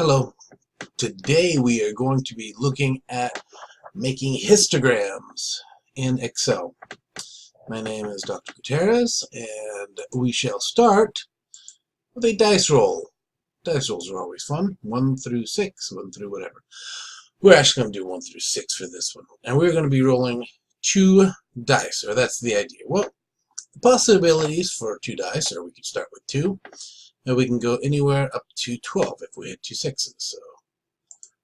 Hello. Today we are going to be looking at making histograms in Excel. My name is Dr. Gutierrez, and we shall start with a dice roll. Dice rolls are always fun. 1 through 6, 1 through whatever. We're actually going to do 1 through 6 for this one. And we're going to be rolling 2 dice, or that's the idea. Well, the possibilities for 2 dice are we could start with 2. And we can go anywhere up to 12 if we had 2 6s. So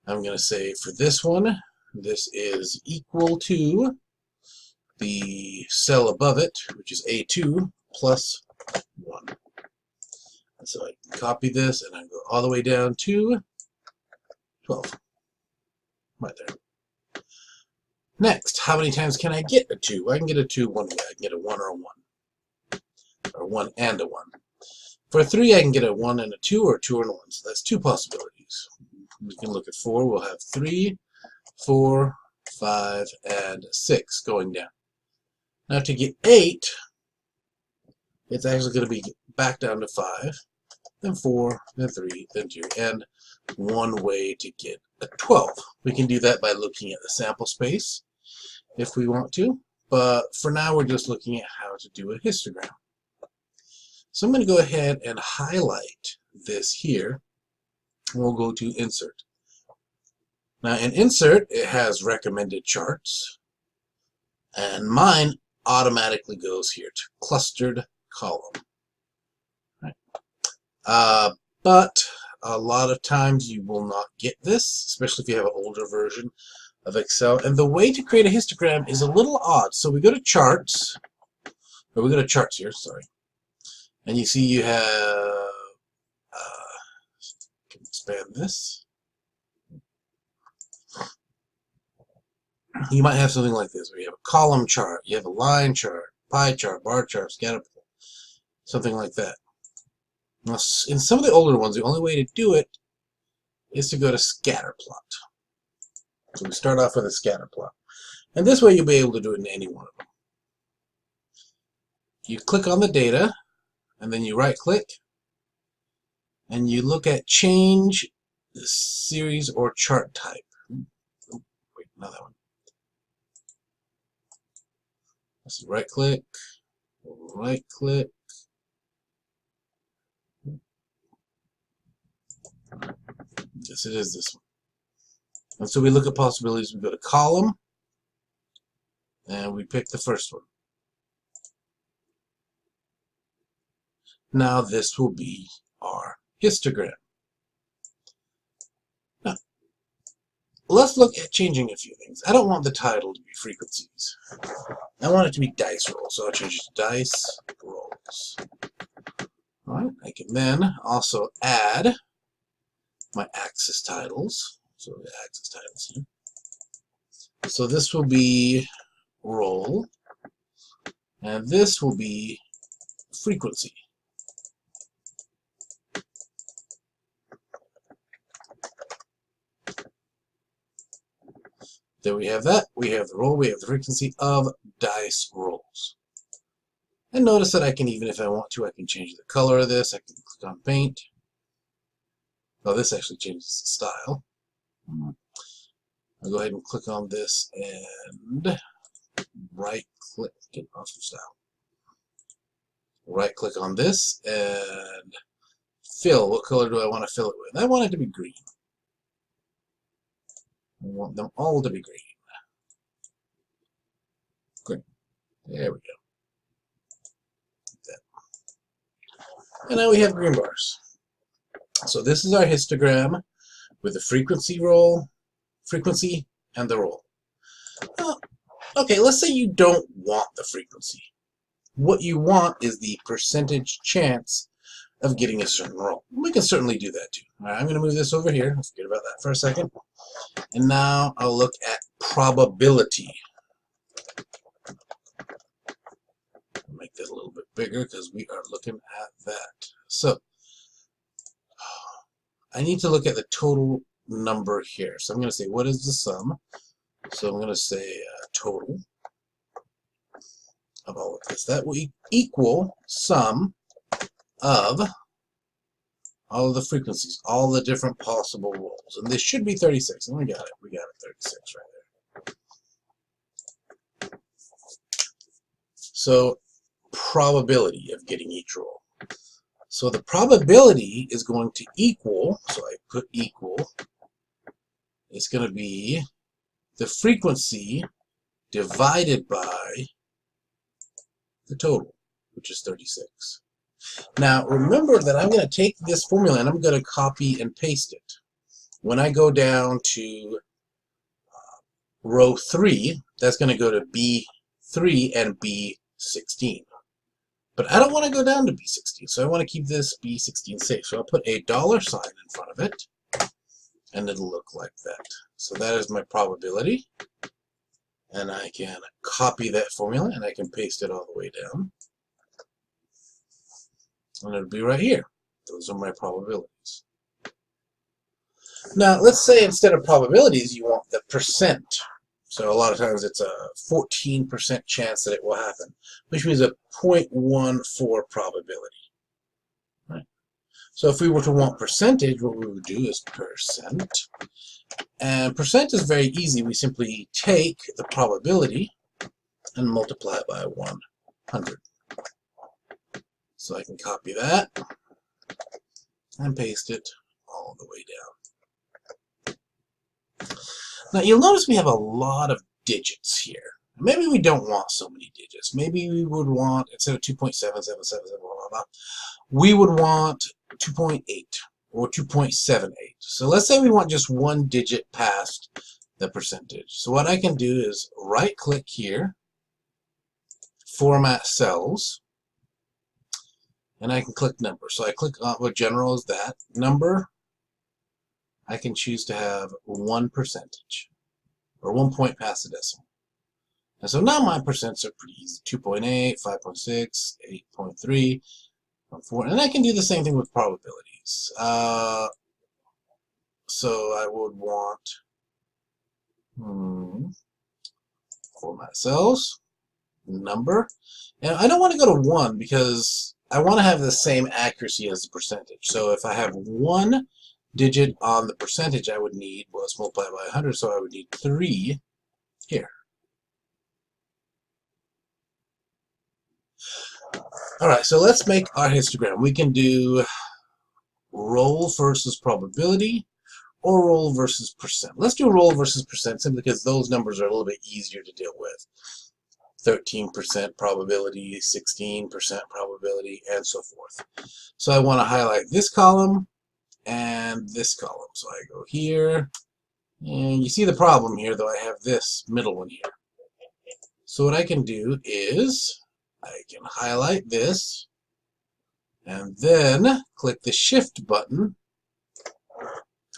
I'm going to say for this one, this is equal to the cell above it, which is A2 plus 1. And so I can copy this and I go all the way down to 12. Right there. Next, how many times can I get a 2? I can get a 2 one way. I can get a 1 or a 1. Or 1 and a 1. For 3, I can get a 1 and a 2, or 2 and a 1. So that's 2 possibilities. We can look at 4. We'll have 3, 4, 5, and 6 going down. Now to get 8, it's actually going to be back down to 5, then 4, then 3, then 2, and one way to get a 12. We can do that by looking at the sample space if we want to, but for now we're just looking at how to do a histogram. So I'm going to go ahead and highlight this here. We'll go to Insert. Now in Insert, it has recommended charts, and mine automatically goes here to clustered column. Right. But a lot of times you will not get this, especially if you have an older version of Excel. And the way to create a histogram is a little odd. So we go to Charts, or we go to Charts here, sorry. And you see you have, can expand this. You might have something like this, where you have a column chart, you have a line chart, pie chart, bar chart, scatter plot, something like that. Now, in some of the older ones, the only way to do it is to go to scatter plot. So we start off with a scatter plot. And this way you'll be able to do it in any one of them. You click on the data, and then you right click and you look at change the series or chart type. Oh, wait, not that one. Let's right click. Yes, it is this one. And so we look at possibilities. We go to column and we pick the first one. Now this will be our histogram. Now, let's look at changing a few things. I don't want the title to be frequencies. I want it to be dice rolls, so I'll change it to dice rolls. Alright, I can then also add my axis titles. So the axis titles here. So this will be roll, and this will be frequency. There we have that. We have the roll. We have the frequency of dice rolls. And notice that I can, even if I want to, I can change the color of this. I can click on paint. Oh, this actually changes the style. I'll go ahead and click on this and right click, get off of style. Right click on this and fill. What color do I want to fill it with? I want it to be green. I want them all to be green. Green. There we go. Like that. And now we have green bars. So this is our histogram with the frequency and the roll. Okay, let's say you don't want the frequency. What you want is the percentage chance of getting a certain roll. We can certainly do that too. All right, I'm going to move this over here. Let's forget about that for a second. And now I'll look at probability. I'll make that a little bit bigger because we are looking at that. So I need to look at the total number here. So I'm going to say, what is the sum? So I'm going to say total of all of this. That will equal sum of all of the frequencies, all the different possible rolls. And this should be 36. And we got it. We got it, 36 right there. So probability of getting each roll. So the probability is going to equal, so I put equal, it's going to be the frequency divided by the total, which is 36. Now remember that I'm going to take this formula and I'm going to copy and paste it. When I go down to row 3, that's going to go to B3 and B16. But I don't want to go down to B16, so I want to keep this B16 safe. So I'll put a $ sign in front of it, and it'll look like that. So that is my probability. And I can copy that formula, and I can paste it all the way down. And it'll be right here. Those are my probabilities. Now, let's say instead of probabilities, you want the percent. So a lot of times it's a 14% chance that it will happen, which means a 0.14 probability. Right? So if we were to want percentage, what we would do is percent. And percent is very easy. We simply take the probability and multiply it by 100. So I can copy that and paste it all the way down. Now you'll notice we have a lot of digits here. Maybe we don't want so many digits. Maybe we would want, instead of 2.777, we would want 2.8 or 2.78. So let's say we want just one digit past the percentage. So what I can do is right click here, format cells, and I can click number. So I click on what general is that. Number, I can choose to have 1%, or 1 point past the decimal. And so now my percents are pretty easy. 2.8, 5.6, 8.3, 4, and I can do the same thing with probabilities. So I would want format cells, number, and I don't want to go to 1 because I want to have the same accuracy as the percentage. So if I have 1 digit on the percentage, I would need, well, let's multiply by 100, so I would need 3 here. Alright, so let's make our histogram. We can do roll versus probability or roll versus percent. Let's do roll versus percent simply because those numbers are a little bit easier to deal with. 13% probability, 16% probability, and so forth. So I want to highlight this column and this column. So I go here, and you see the problem here, though I have this middle one here. So what I can do is I can highlight this and then click the shift button.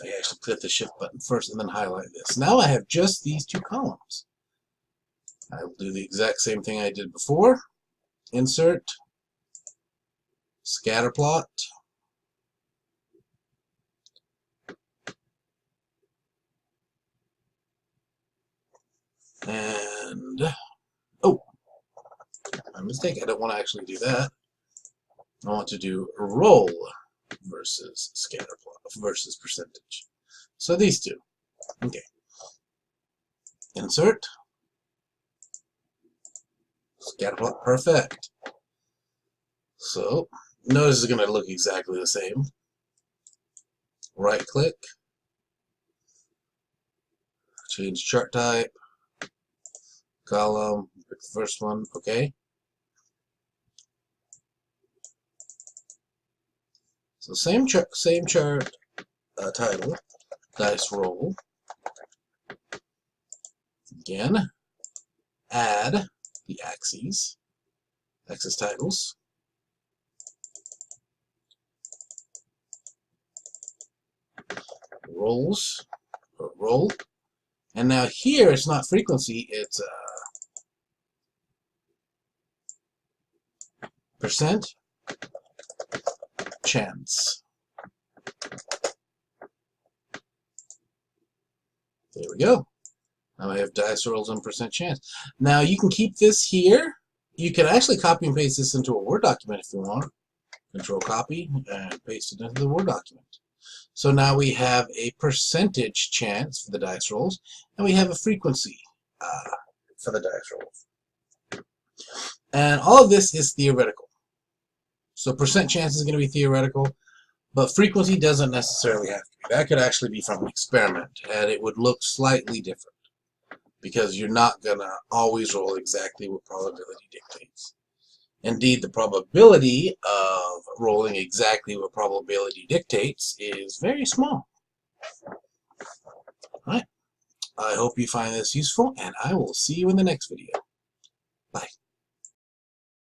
I actually click the shift button first and then highlight this. Now I have just these two columns. I will do the exact same thing I did before. Insert, scatter plot, and oh, my mistake. I don't want to actually do that. I want to do roll versus scatter plot versus percentage. So these two. Okay. Insert. Scatter plot. Perfect. So notice it's going to look exactly the same. Right click. Change chart type. Column. Pick the first one. Okay. So same chart title, dice roll. Again, add the axes titles. Rolls, or roll. And now here it's not frequency, it's percent chance. There we go. Now I have dice rolls and percent chance. Now you can keep this here. You can actually copy and paste this into a Word document if you want. Control copy and paste it into the Word document. So now we have a percentage chance for the dice rolls, and we have a frequency for the dice rolls. And all of this is theoretical. So percent chance is going to be theoretical, but frequency doesn't necessarily have to be. That could actually be from an experiment, and it would look slightly different because you're not going to always roll exactly what probability dictates. Indeed, the probability of rolling exactly what probability dictates is very small. All right. I hope you find this useful, and I will see you in the next video. Bye.